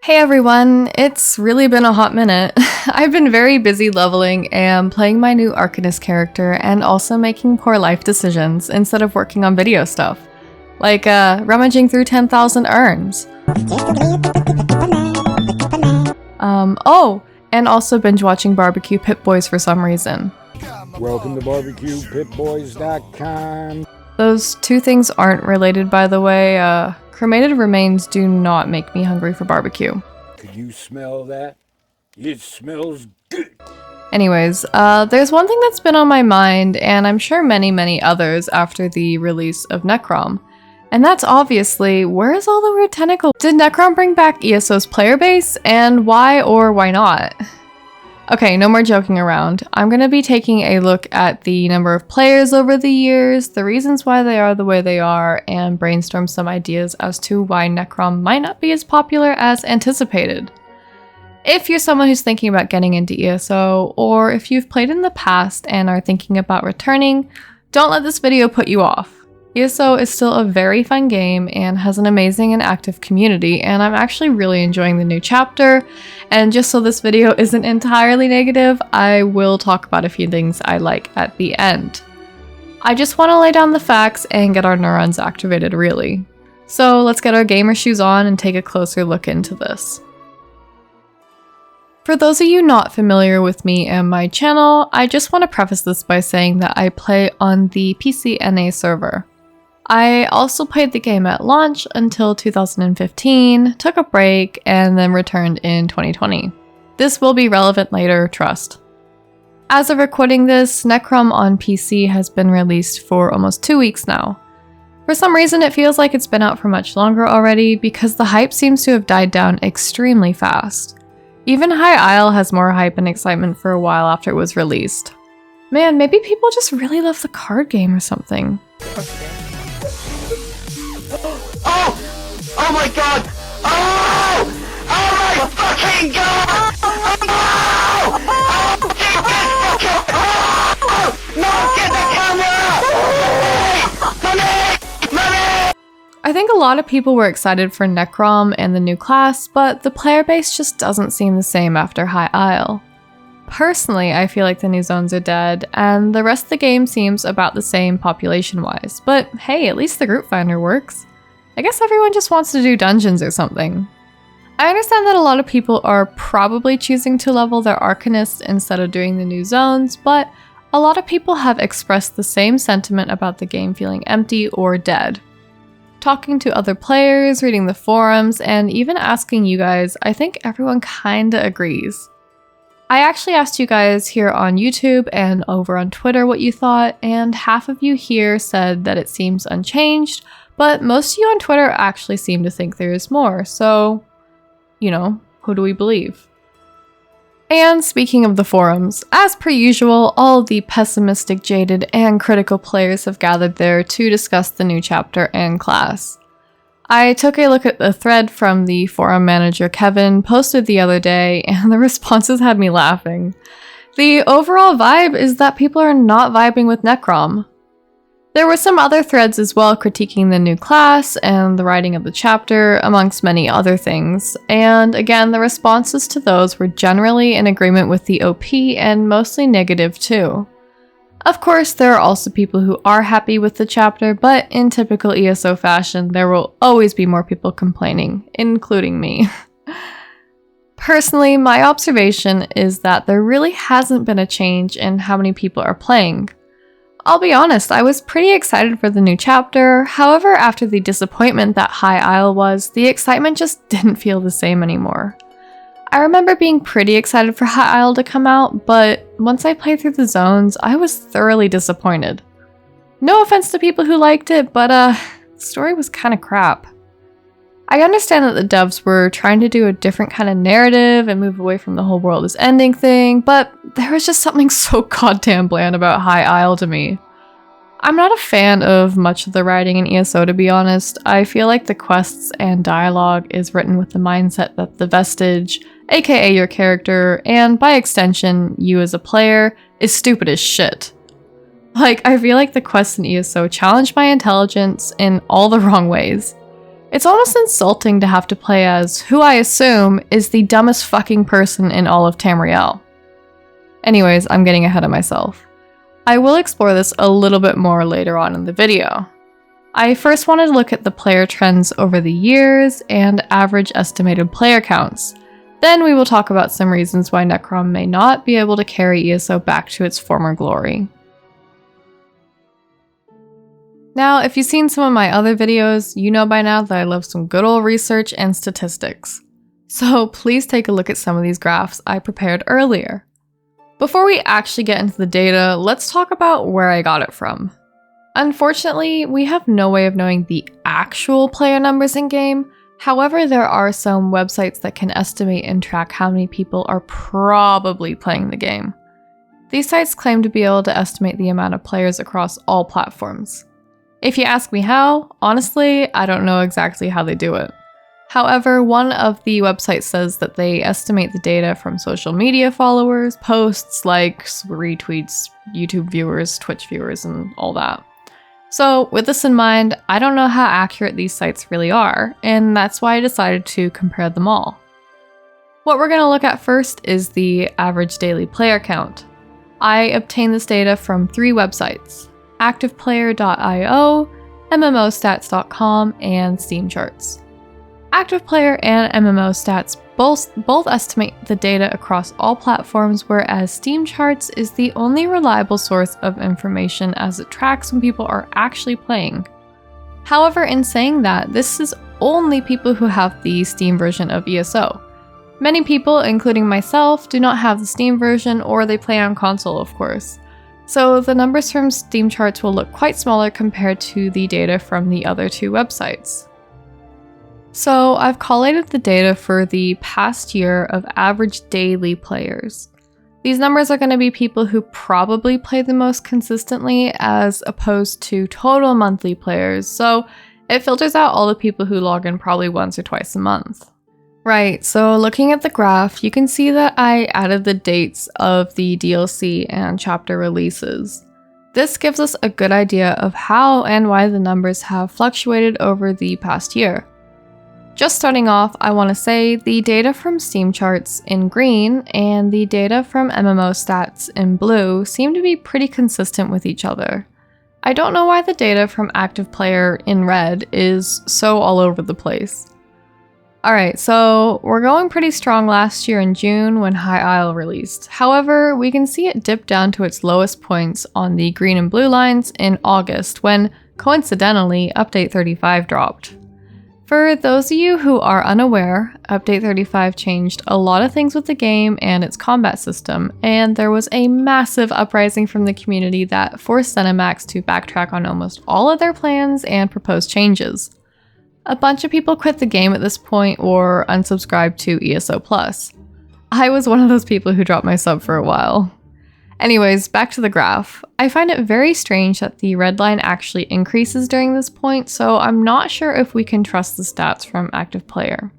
Hey everyone, it's really been a hot minute. I've been very busy leveling and playing my new Arcanist character and also making poor life decisions instead of working on video stuff. Like rummaging through 10,000 urns. And also binge watching Barbecue Pip-Boys for some reason. Welcome to barbecuepipboys.com. Those two things aren't related, by the way. Cremated remains do not make me hungry for barbecue. Could you smell that? It smells good. Anyways, there's one thing that's been on my mind, and I'm sure many others after the release of Necrom. And that's obviously, where is all the weird tentacle? Did Necrom bring back ESO's player base? And why or why not? Okay, no more joking around. I'm going to be taking a look at the number of players over the years, the reasons why they are the way they are, and brainstorm some ideas as to why Necrom might not be as popular as anticipated. If you're someone who's thinking about getting into ESO, or if you've played in the past and are thinking about returning, don't let this video put you off. ESO is still a very fun game and has an amazing and active community, and I'm actually really enjoying the new chapter. And just so this video isn't entirely negative, I will talk about a few things I like at the end. I just want to lay down the facts and get our neurons activated, really. So let's get our gamer shoes on and take a closer look into this. For those of you not familiar with me and my channel, I just want to preface this by saying that I play on the PCNA server. I also played the game at launch until 2015, took a break, and then returned in 2020. This will be relevant later, trust. As of recording this, Necrom on PC has been released for almost 2 weeks now. For some reason, it feels like it's been out for much longer already because the hype seems to have died down extremely fast. Even High Isle has more hype and excitement for a while after it was released. Man, maybe people just really love the card game or something. Oh my god! Oh! Oh my fucking god! Oh! Oh! No, get the camera! Money! I think a lot of people were excited for Necrom and the new class, but the player base just doesn't seem the same after High Isle. Personally, I feel like the new zones are dead, and the rest of the game seems about the same population-wise, but hey, at least the group finder works. I guess everyone just wants to do dungeons or something. I understand that a lot of people are probably choosing to level their Arcanist instead of doing the new zones, but a lot of people have expressed the same sentiment about the game feeling empty or dead. Talking to other players, reading the forums, and even asking you guys, I think everyone kinda agrees. I actually asked you guys here on YouTube and over on Twitter what you thought, and half of you here said that it seems unchanged, but most of you on Twitter actually seem to think there is more, so, you know, who do we believe? And speaking of the forums, as per usual, all the pessimistic, jaded, and critical players have gathered there to discuss the new chapter and class. I took a look at the thread from the forum manager Kevin posted the other day, and the responses had me laughing. The overall vibe is that people are not vibing with Necrom. There were some other threads as well critiquing the new class and the writing of the chapter, amongst many other things, and again, the responses to those were generally in agreement with the OP and mostly negative too. Of course, there are also people who are happy with the chapter, but in typical ESO fashion, there will always be more people complaining, including me. Personally, my observation is that there really hasn't been a change in how many people are playing. I'll be honest, I was pretty excited for the new chapter, however after the disappointment that High Isle was, the excitement just didn't feel the same anymore. I remember being pretty excited for High Isle to come out, but once I played through the zones, I was thoroughly disappointed. No offense to people who liked it, but the story was kinda crap. I understand that the devs were trying to do a different kind of narrative and move away from the whole world is ending thing, but there was just something so goddamn bland about High Isle to me. I'm not a fan of much of the writing in ESO, to be honest. I feel like the quests and dialogue is written with the mindset that the vestige, aka your character, and by extension, you as a player, is stupid as shit. Like, I feel like the quests in ESO challenge my intelligence in all the wrong ways. It's almost insulting to have to play as who I assume is the dumbest fucking person in all of Tamriel. Anyways, I'm getting ahead of myself. I will explore this a little bit more later on in the video. I first wanted to look at the player trends over the years and average estimated player counts. Then we will talk about some reasons why Necrom may not be able to carry ESO back to its former glory. Now, if you've seen some of my other videos, you know by now that I love some good old research and statistics. So please take a look at some of these graphs I prepared earlier. Before we actually get into the data, let's talk about where I got it from. Unfortunately, we have no way of knowing the actual player numbers in-game. However, there are some websites that can estimate and track how many people are probably playing the game. These sites claim to be able to estimate the amount of players across all platforms. If you ask me how, honestly, I don't know exactly how they do it. However, one of the websites says that they estimate the data from social media followers, posts, likes, retweets, YouTube viewers, Twitch viewers, and all that. So with this in mind, I don't know how accurate these sites really are, and that's why I decided to compare them all. What we're going to look at first is the average daily player count. I obtained this data from 3 websites: activeplayer.io, mmostats.com, and Steam Charts. ActivePlayer and MMOstats both estimate the data across all platforms, whereas Steam Charts is the only reliable source of information as it tracks when people are actually playing. However, in saying that, this is only people who have the Steam version of ESO. Many people, including myself, do not have the Steam version, or they play on console, of course. So the numbers from Steam Charts will look quite smaller compared to the data from the other 2 websites. So I've collated the data for the past year of average daily players. These numbers are going to be people who probably play the most consistently as opposed to total monthly players, so it filters out all the people who log in probably once or twice a month. Right, so looking at the graph, you can see that I added the dates of the DLC and chapter releases. This gives us a good idea of how and why the numbers have fluctuated over the past year. Just starting off, I want to say the data from Steam Charts in green and the data from MMOstats in blue seem to be pretty consistent with each other. I don't know why the data from ActivePlayer in red is so all over the place. Alright, so we're going pretty strong last year in June when High Isle released. However, we can see it dip down to its lowest points on the green and blue lines in August when, coincidentally, Update 35 dropped. For those of you who are unaware, Update 35 changed a lot of things with the game and its combat system, and there was a massive uprising from the community that forced ZeniMax to backtrack on almost all of their plans and propose changes. A bunch of people quit the game at this point or unsubscribed to ESO+. I was one of those people who dropped my sub for a while. Anyways, back to the graph. I find it very strange that the red line actually increases during this point, so I'm not sure if we can trust the stats from ActivePlayer.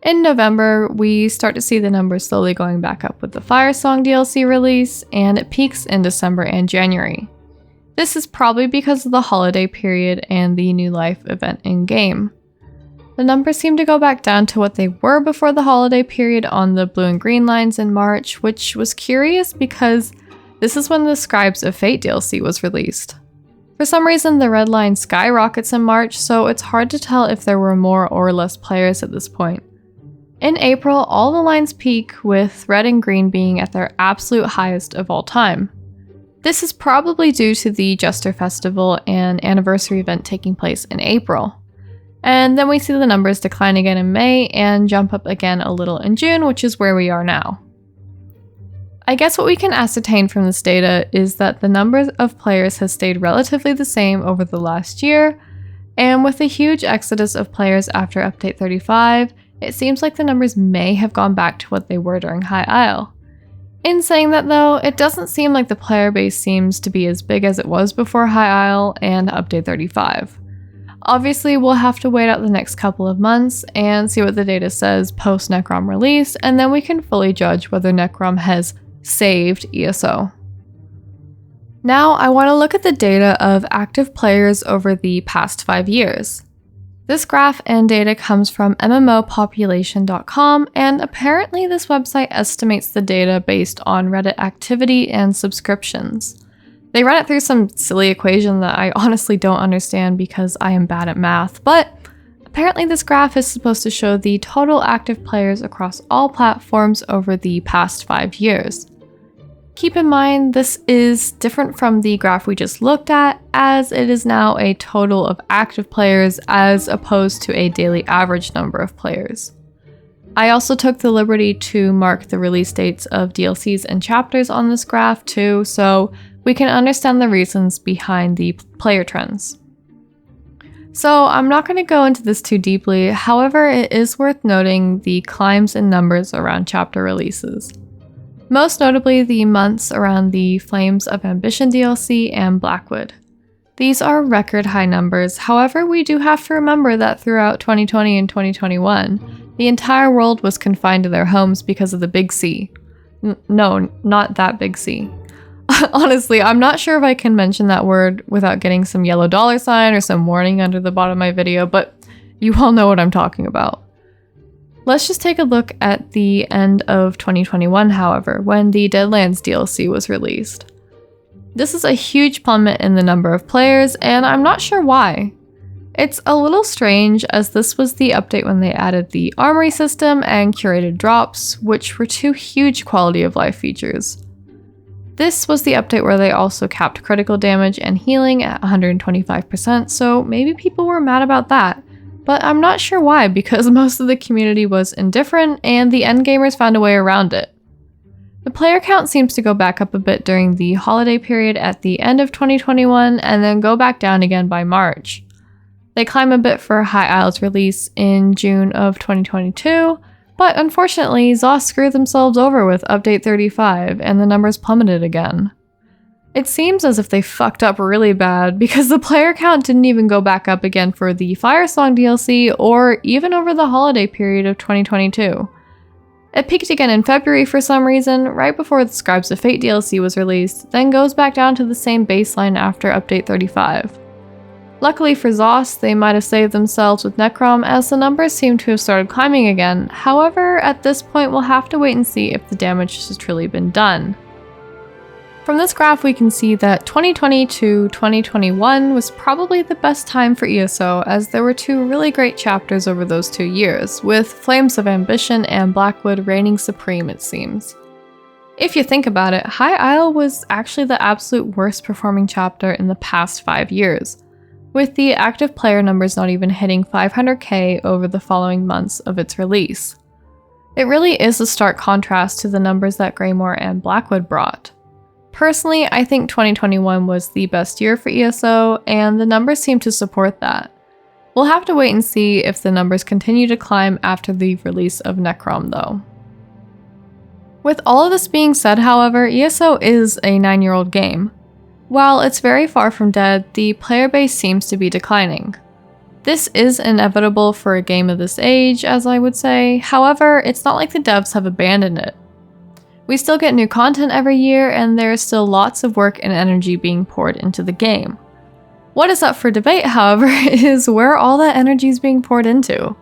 In November, we start to see the numbers slowly going back up with the Firesong DLC release, and it peaks in December and January. This is probably because of the holiday period and the New Life event in-game. The numbers seem to go back down to what they were before the holiday period on the blue and green lines in March, which was curious because this is when the Scribes of Fate DLC was released. For some reason, the red line skyrockets in March, so it's hard to tell if there were more or less players at this point. In April, all the lines peak, with red and green being at their absolute highest of all time. This is probably due to the Jester Festival and anniversary event taking place in April. And then we see the numbers decline again in May and jump up again a little in June, which is where we are now. I guess what we can ascertain from this data is that the number of players has stayed relatively the same over the last year, and with a huge exodus of players after Update 35, it seems like the numbers may have gone back to what they were during High Isle. In saying that though, it doesn't seem like the player base seems to be as big as it was before High Isle and Update 35. Obviously, we'll have to wait out the next couple of months and see what the data says post Necrom release, and then we can fully judge whether Necrom has saved ESO. Now, I want to look at the data of active players over the past 5 years. This graph and data comes from mmopopulation.com, and apparently this website estimates the data based on Reddit activity and subscriptions. They run it through some silly equation that I honestly don't understand because I am bad at math, but apparently this graph is supposed to show the total active players across all platforms over the past 5 years. Keep in mind, this is different from the graph we just looked at, as it is now a total of active players as opposed to a daily average number of players. I also took the liberty to mark the release dates of DLCs and chapters on this graph too, so we can understand the reasons behind the player trends. So I'm not going to go into this too deeply, however it is worth noting the climbs in numbers around chapter releases. Most notably the months around the Flames of Ambition DLC and Blackwood. These are record high numbers, however we do have to remember that throughout 2020 and 2021, the entire world was confined to their homes because of the Big C. No, not that Big C. Honestly, I'm not sure if I can mention that word without getting some yellow dollar sign or some warning under the bottom of my video, but you all know what I'm talking about. Let's just take a look at the end of 2021, however, when the Deadlands DLC was released. This is a huge plummet in the number of players, and I'm not sure why. It's a little strange, as this was the update when they added the armory system and curated drops, which were two huge quality of life features. This was the update where they also capped critical damage and healing at 125%, so maybe people were mad about that. But I'm not sure why, because most of the community was indifferent and the endgamers found a way around it. The player count seems to go back up a bit during the holiday period at the end of 2021 and then go back down again by March. They climb a bit for High Isle's release in June of 2022, but unfortunately ZOS screwed themselves over with Update 35 and the numbers plummeted again. It seems as if they fucked up really bad because the player count didn't even go back up again for the Firesong DLC or even over the holiday period of 2022. It peaked again in February for some reason, right before the Scribes of Fate DLC was released, then goes back down to the same baseline after Update 35. Luckily for ZOS, they might have saved themselves with Necrom as the numbers seem to have started climbing again, however, at this point we'll have to wait and see if the damage has truly been done. From this graph we can see that 2020 to 2021 was probably the best time for ESO, as there were two really great chapters over those 2 years, with Flames of Ambition and Blackwood reigning supreme it seems. If you think about it, High Isle was actually the absolute worst performing chapter in the past 5 years, with the active player numbers not even hitting 500k over the following months of its release. It really is a stark contrast to the numbers that Greymoor and Blackwood brought. Personally, I think 2021 was the best year for ESO, and the numbers seem to support that. We'll have to wait and see if the numbers continue to climb after the release of Necrom though. With all of this being said, however, ESO is a 9-year-old game. While it's very far from dead, the player base seems to be declining. This is inevitable for a game of this age, as I would say, however, it's not like the devs have abandoned it. We still get new content every year, and there is still lots of work and energy being poured into the game. What is up for debate, however, is where all that energy is being poured into.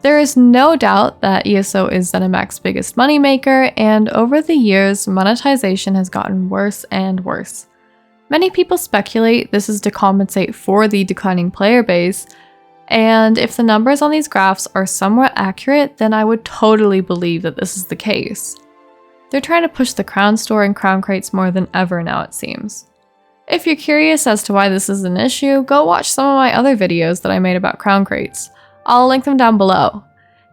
There is no doubt that ESO is ZeniMax's biggest moneymaker, and over the years, monetization has gotten worse and worse. Many people speculate this is to compensate for the declining player base, and if the numbers on these graphs are somewhat accurate, then I would totally believe that this is the case. They're trying to push the Crown Store and Crown Crates more than ever now, it seems. If you're curious as to why this is an issue, go watch some of my other videos that I made about Crown Crates. I'll link them down below.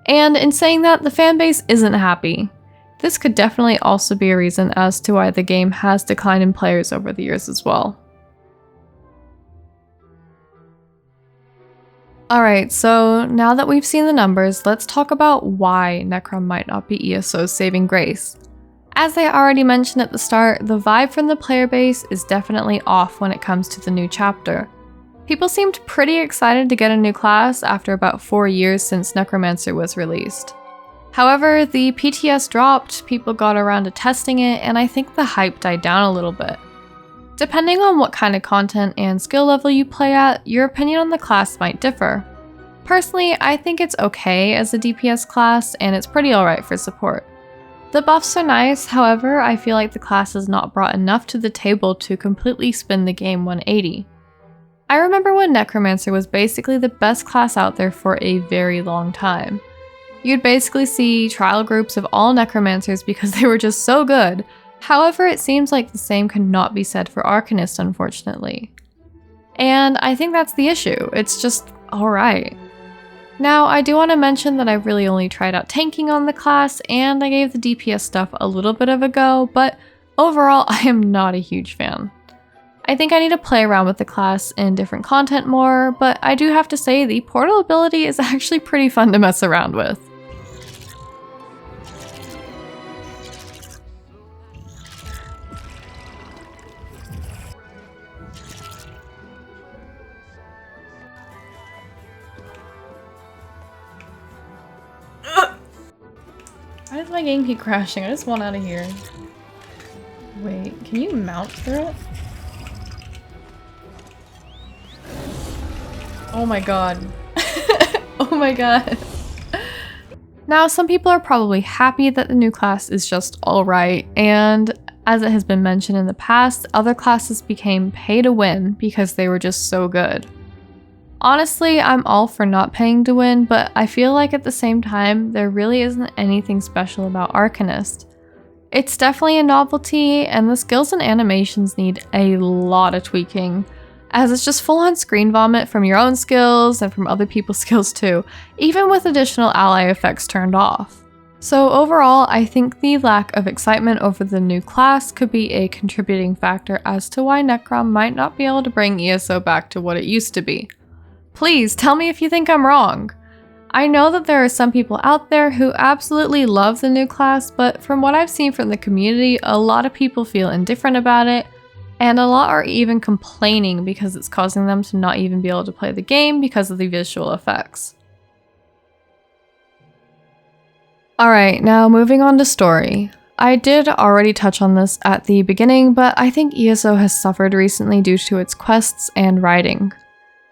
And in saying that, the fanbase isn't happy. This could definitely also be a reason as to why the game has declined in players over the years as well. Alright, so now that we've seen the numbers, let's talk about why Necrom might not be ESO's saving grace. As I already mentioned at the start, the vibe from the player base is definitely off when it comes to the new chapter. People seemed pretty excited to get a new class after about 4 years since Necromancer was released. However, the PTS dropped, people got around to testing it, and I think the hype died down a little bit. Depending on what kind of content and skill level you play at, your opinion on the class might differ. Personally, I think it's okay as a DPS class, and it's pretty alright for support. The buffs are nice, however, I feel like the class has not brought enough to the table to completely spin the game 180. I remember when Necromancer was basically the best class out there for a very long time. You'd basically see trial groups of all Necromancers because they were just so good. However, it seems like the same could not be said for Arcanist, unfortunately. And I think that's the issue, it's just alright. Now, I do want to mention that I've really only tried out tanking on the class, and I gave the DPS stuff a little bit of a go, but overall I am not a huge fan. I think I need to play around with the class in different content more, but I do have to say the portal ability is actually pretty fun to mess around with. Why does my game keep crashing? I just want out of here. Wait, can you mount through it? Oh my god. Oh my god. Now, some people are probably happy that the new class is just alright, and as it has been mentioned in the past, other classes became pay to win because they were just so good. Honestly, I'm all for not paying to win, but I feel like at the same time, there really isn't anything special about Arcanist. It's definitely a novelty, and the skills and animations need a lot of tweaking, as it's just full-on screen vomit from your own skills and from other people's skills too, even with additional ally effects turned off. So overall, I think the lack of excitement over the new class could be a contributing factor as to why Necrom might not be able to bring ESO back to what it used to be. Please tell me if you think I'm wrong. I know that there are some people out there who absolutely love the new class, but from what I've seen from the community, a lot of people feel indifferent about it, and a lot are even complaining because it's causing them to not even be able to play the game because of the visual effects. Alright, now moving on to story. I did already touch on this at the beginning, but I think ESO has suffered recently due to its quests and writing.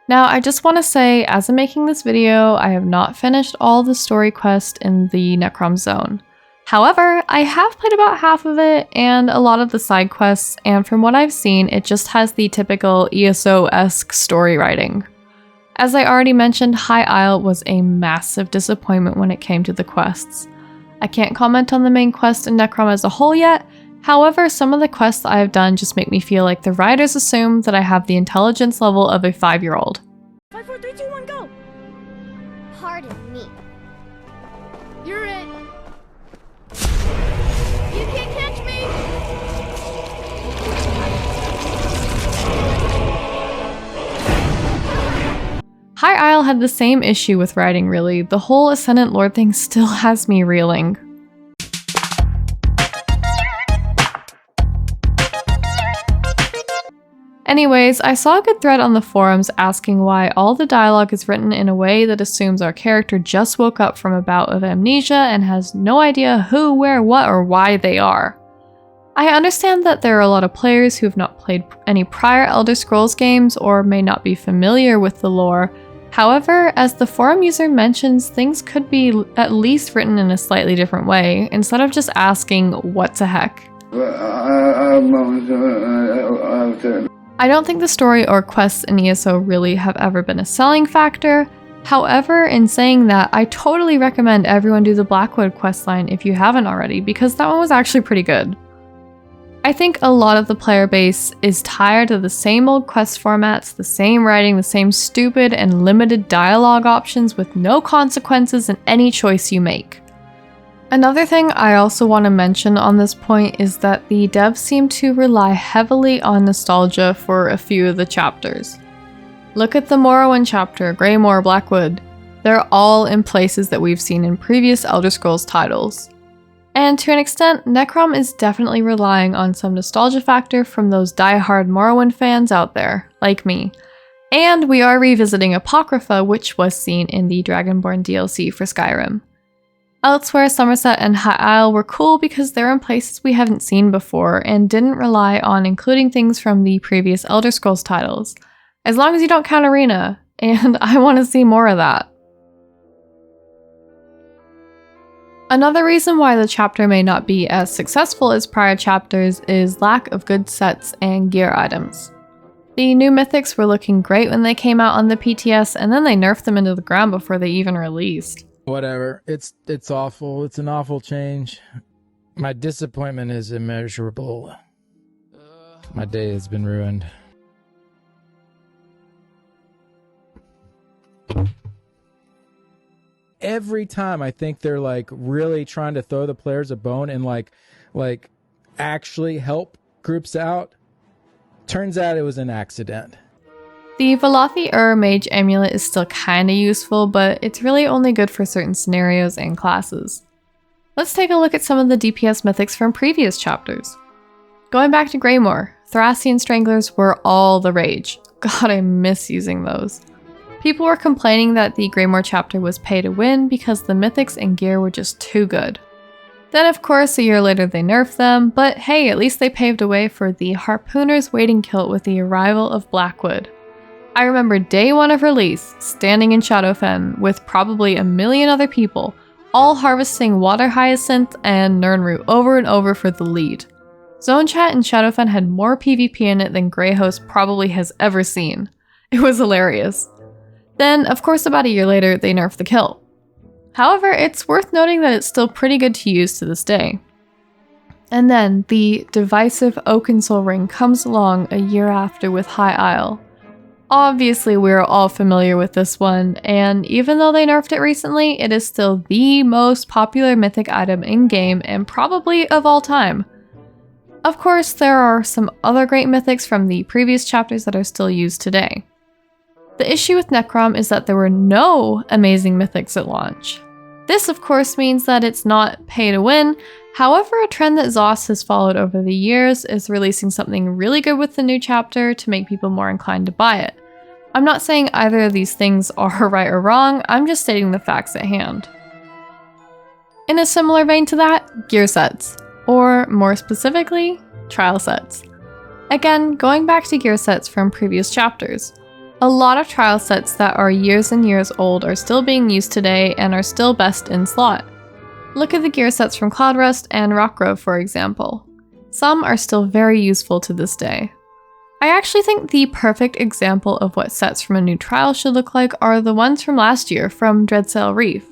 Now, I just want to say, as I'm making this video, I have not finished all the story quests in the Necrom zone. However, I have played about half of it and a lot of the side quests, and from what I've seen, it just has the typical ESO-esque story writing. As I already mentioned, High Isle was a massive disappointment when it came to the quests. I can't comment on the main quest in Necrom as a whole yet. However, some of the quests I have done just make me feel like the writers assume that I have the intelligence level of a 5-year-old. 5, 4, 3, 2, 1, go! Pardon me. You're it! You can't catch me! High Isle had the same issue with writing really. The whole Ascendant Lord thing still has me reeling. Anyways, I saw a good thread on the forums asking why all the dialogue is written in a way that assumes our character just woke up from a bout of amnesia and has no idea who, where, what, or why they are. I understand that there are a lot of players who have not played any prior Elder Scrolls games or may not be familiar with the lore. However, as the forum user mentions, things could be at least written in a slightly different way, instead of just asking, what the heck? I don't think the story or quests in ESO really have ever been a selling factor. However, in saying that, I totally recommend everyone do the Blackwood questline if you haven't already, because that one was actually pretty good. I think a lot of the player base is tired of the same old quest formats, the same writing, the same stupid and limited dialogue options with no consequences in any choice you make. Another thing I also want to mention on this point is that the devs seem to rely heavily on nostalgia for a few of the chapters. Look at the Morrowind chapter, Greymoor, Blackwood. They're all in places that we've seen in previous Elder Scrolls titles. And to an extent, Necrom is definitely relying on some nostalgia factor from those die-hard Morrowind fans out there, like me. And we are revisiting Apocrypha, which was seen in the Dragonborn DLC for Skyrim. Elsewhere, Somerset and High Isle were cool because they're in places we haven't seen before and didn't rely on including things from the previous Elder Scrolls titles. As long as you don't count Arena, and I want to see more of that. Another reason why the chapter may not be as successful as prior chapters is lack of good sets and gear items. The new Mythics were looking great when they came out on the PTS, and then they nerfed them into the ground before they even released. Whatever. It's awful. It's an awful change. My disappointment is immeasurable. My day has been ruined. Every time I think they're like really trying to throw the players a bone and like actually help groups out, turns out it was an accident. The Velothi Mage Amulet is still kinda useful, but it's really only good for certain scenarios and classes. Let's take a look at some of the DPS mythics from previous chapters. Going back to Greymoor, Thracian Stranglers were all the rage. God, I miss using those. People were complaining that the Greymoor chapter was pay to win because the mythics and gear were just too good. Then of course a year later they nerfed them, but hey, at least they paved a way for the Harpooner's Waiting Kilt with the arrival of Blackwood. I remember day one of release, standing in Shadowfen with probably a million other people, all harvesting Water Hyacinth and Nirnroot over and over for the lead. Zone Chat in Shadowfen had more PvP in it than Greyhost probably has ever seen. It was hilarious. Then, of course, about a year later, they nerfed the kilt. However, it's worth noting that it's still pretty good to use to this day. And then, the divisive Oakensoul Ring comes along a year after with High Isle. Obviously, we're all familiar with this one, and even though they nerfed it recently, it is still the most popular mythic item in-game and probably of all time. Of course, there are some other great mythics from the previous chapters that are still used today. The issue with Necrom is that there were no amazing mythics at launch. This of course means that it's not pay to win, however a trend that ZOS has followed over the years is releasing something really good with the new chapter to make people more inclined to buy it. I'm not saying either of these things are right or wrong, I'm just stating the facts at hand. In a similar vein to that, gear sets, or more specifically, trial sets. Again, going back to gear sets from previous chapters. A lot of trial sets that are years and years old are still being used today and are still best in slot. Look at the gear sets from Cloudrust and Rockgrove, for example. Some are still very useful to this day. I actually think the perfect example of what sets from a new trial should look like are the ones from last year from Dreadsail Reef.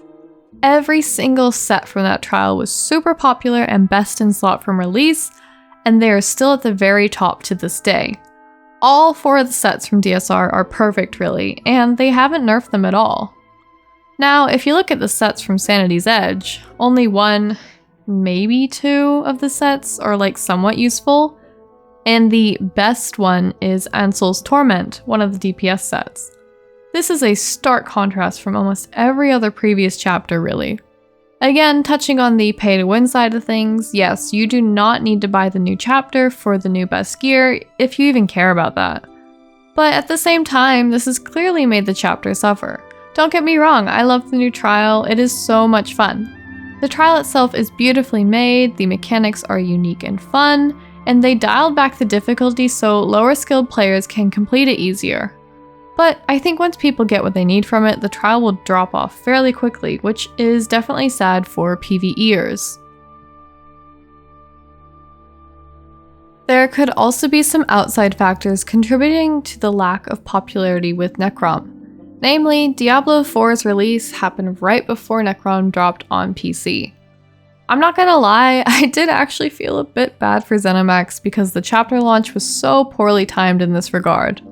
Every single set from that trial was super popular and best in slot from release, and they are still at the very top to this day. All 4 of the sets from DSR are perfect really, and they haven't nerfed them at all. Now, if you look at the sets from Sanity's Edge, only 1, maybe 2 of the sets are like somewhat useful, and the best one is Ansel's Torment, one of the DPS sets. This is a stark contrast from almost every other previous chapter really. Again, touching on the pay-to-win side of things, yes, you do not need to buy the new chapter for the new best gear, if you even care about that. But at the same time, this has clearly made the chapter suffer. Don't get me wrong, I love the new trial, it is so much fun. The trial itself is beautifully made, the mechanics are unique and fun, and they dialed back the difficulty so lower skilled players can complete it easier. But I think once people get what they need from it, the trial will drop off fairly quickly, which is definitely sad for PvEers. There could also be some outside factors contributing to the lack of popularity with Necrom. Namely, Diablo 4's release happened right before Necrom dropped on PC. I'm not gonna lie, I did actually feel a bit bad for ZeniMax because the chapter launch was so poorly timed in this regard.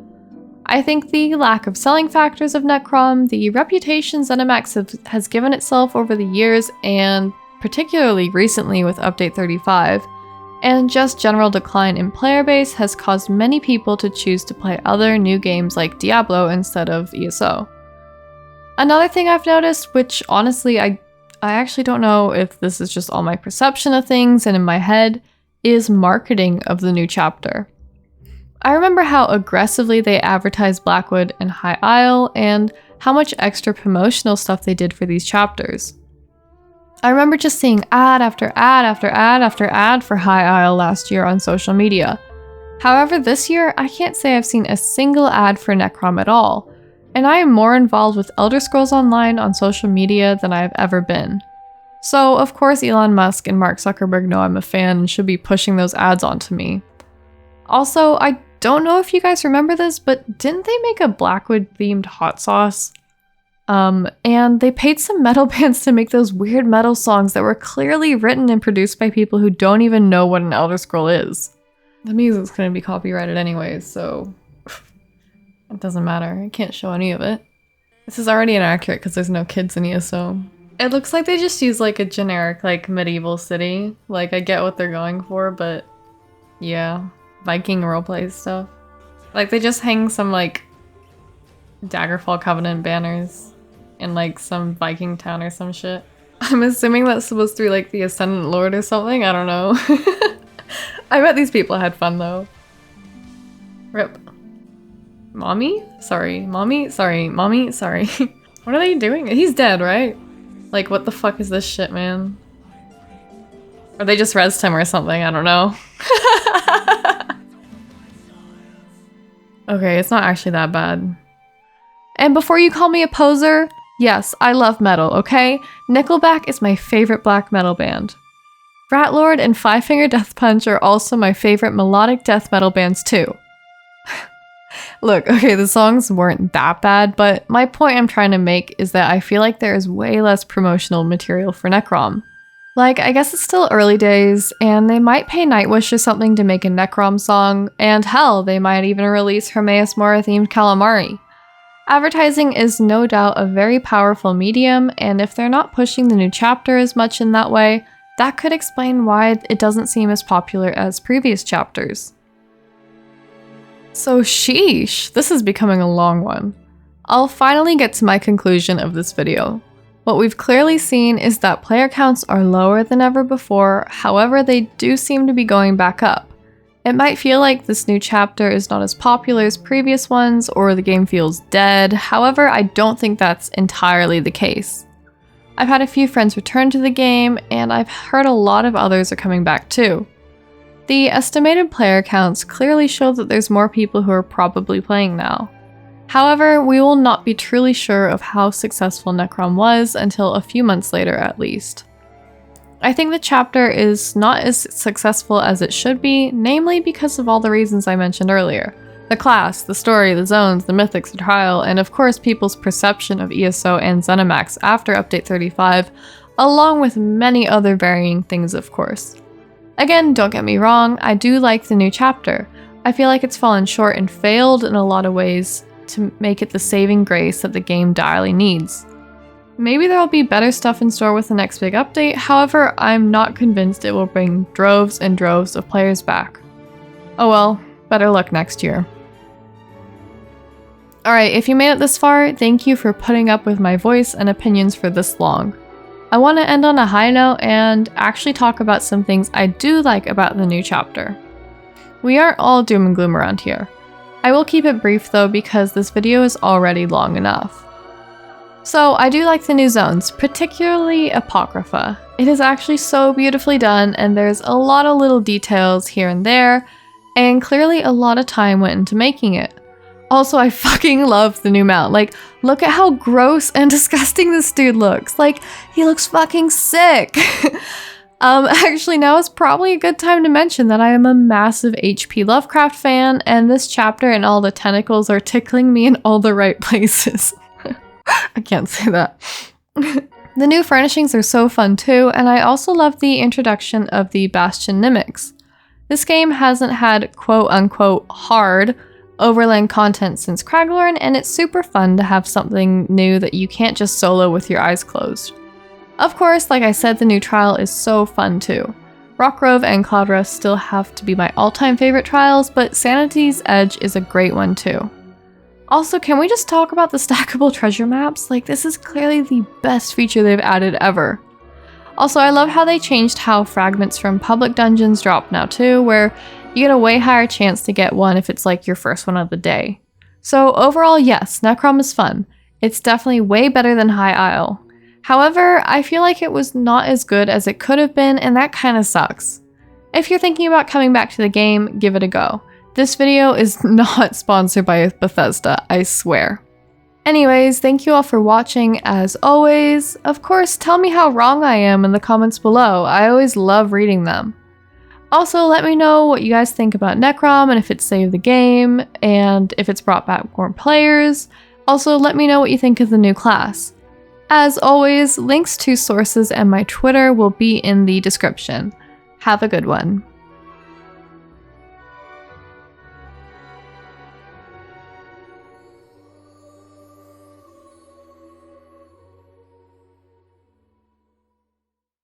I think the lack of selling factors of Necrom, the reputation ZeniMax has given itself over the years, and particularly recently with Update 35, and just general decline in player base has caused many people to choose to play other new games like Diablo instead of ESO. Another thing I've noticed, which honestly I actually don't know if this is just all my perception of things and in my head, is marketing of the new chapter. I remember how aggressively they advertised Blackwood and High Isle, and how much extra promotional stuff they did for these chapters. I remember just seeing ad after ad after ad after ad for High Isle last year on social media. However, this year, I can't say I've seen a single ad for Necrom at all, and I am more involved with Elder Scrolls Online on social media than I have ever been. So of course Elon Musk and Mark Zuckerberg know I'm a fan and should be pushing those ads onto me. Also, I don't know if you guys remember this, but didn't they make a Blackwood themed hot sauce? And they paid some metal bands to make those weird metal songs that were clearly written and produced by people who don't even know what an Elder Scroll is. The music's gonna be copyrighted anyways, so it doesn't matter. I can't show any of it. This is already inaccurate because there's no kids in ESO. It looks like they just use like a generic like medieval city. Like I get what they're going for, but yeah, Viking roleplay stuff. Like they just hang some like Daggerfall Covenant banners in like some Viking town or some shit. I'm assuming that's supposed to be like the Ascendant Lord or something, I don't know. I bet these people had fun though. RIP. Mommy? Sorry. Mommy? Sorry. Mommy? Sorry. What are they doing? He's dead, right? Like what the fuck is this shit, man? Or they just rezzed him or something, I don't know. Okay, it's not actually that bad. And before you call me a poser, yes, I love metal, okay? Nickelback is my favorite black metal band. Ratlord and Five Finger Death Punch are also my favorite melodic death metal bands too. Look, okay, the songs weren't that bad, but my point I'm trying to make is that I feel like there is way less promotional material for Necrom. Like, I guess it's still early days, and they might pay Nightwish or something to make a Necrom song, and hell, they might even release Hermaeus Mora themed Calamari. Advertising is no doubt a very powerful medium, and if they're not pushing the new chapter as much in that way, that could explain why it doesn't seem as popular as previous chapters. So sheesh, this is becoming a long one. I'll finally get to my conclusion of this video. What we've clearly seen is that player counts are lower than ever before, however they do seem to be going back up. It might feel like this new chapter is not as popular as previous ones, or the game feels dead, however I don't think that's entirely the case. I've had a few friends return to the game, and I've heard a lot of others are coming back too. The estimated player counts clearly show that there's more people who are probably playing now. However, we will not be truly sure of how successful Necrom was until a few months later at least. I think the chapter is not as successful as it should be, namely because of all the reasons I mentioned earlier. The class, the story, the zones, the mythics, the trial, and of course people's perception of ESO and ZeniMax after Update 35, along with many other varying things of course. Again, don't get me wrong, I do like the new chapter. I feel like it's fallen short and failed in a lot of ways to make it the saving grace that the game direly needs. Maybe there will be better stuff in store with the next big update, however, I'm not convinced it will bring droves and droves of players back. Oh well, better luck next year. Alright, if you made it this far, thank you for putting up with my voice and opinions for this long. I want to end on a high note and actually talk about some things I do like about the new chapter. We aren't all doom and gloom around here. I will keep it brief though because this video is already long enough. So I do like the new zones, particularly Apocrypha. It is actually so beautifully done and there's a lot of little details here and there, and clearly a lot of time went into making it. Also, I fucking love the new mount. Like, look at how gross and disgusting this dude looks. Like, he looks fucking sick. Actually, now is probably a good time to mention that I am a massive H.P. Lovecraft fan, and this chapter and all the tentacles are tickling me in all the right places. I can't say that. The new furnishings are so fun too, and I also love the introduction of the Bastion Mimics. This game hasn't had quote-unquote hard overland content since Craglorn, and it's super fun to have something new that you can't just solo with your eyes closed. Of course, like I said, the new trial is so fun too. Rockgrove and Cloud Rush still have to be my all-time favorite trials, but Sanity's Edge is a great one too. Also, can we just talk about the stackable treasure maps? Like, this is clearly the best feature they've added ever. Also, I love how they changed how fragments from public dungeons drop now too, where you get a way higher chance to get one if it's like your first one of the day. So overall, yes, Necrom is fun. It's definitely way better than High Isle. However, I feel like it was not as good as it could have been, and that kinda sucks. If you're thinking about coming back to the game, give it a go. This video is not sponsored by Bethesda, I swear. Anyways, thank you all for watching as always. Of course, tell me how wrong I am in the comments below. I always love reading them. Also, let me know what you guys think about Necrom and if it saved the game, and if it's brought back more players. Also, let me know what you think of the new class. As always, links to sources and my Twitter will be in the description. Have a good one.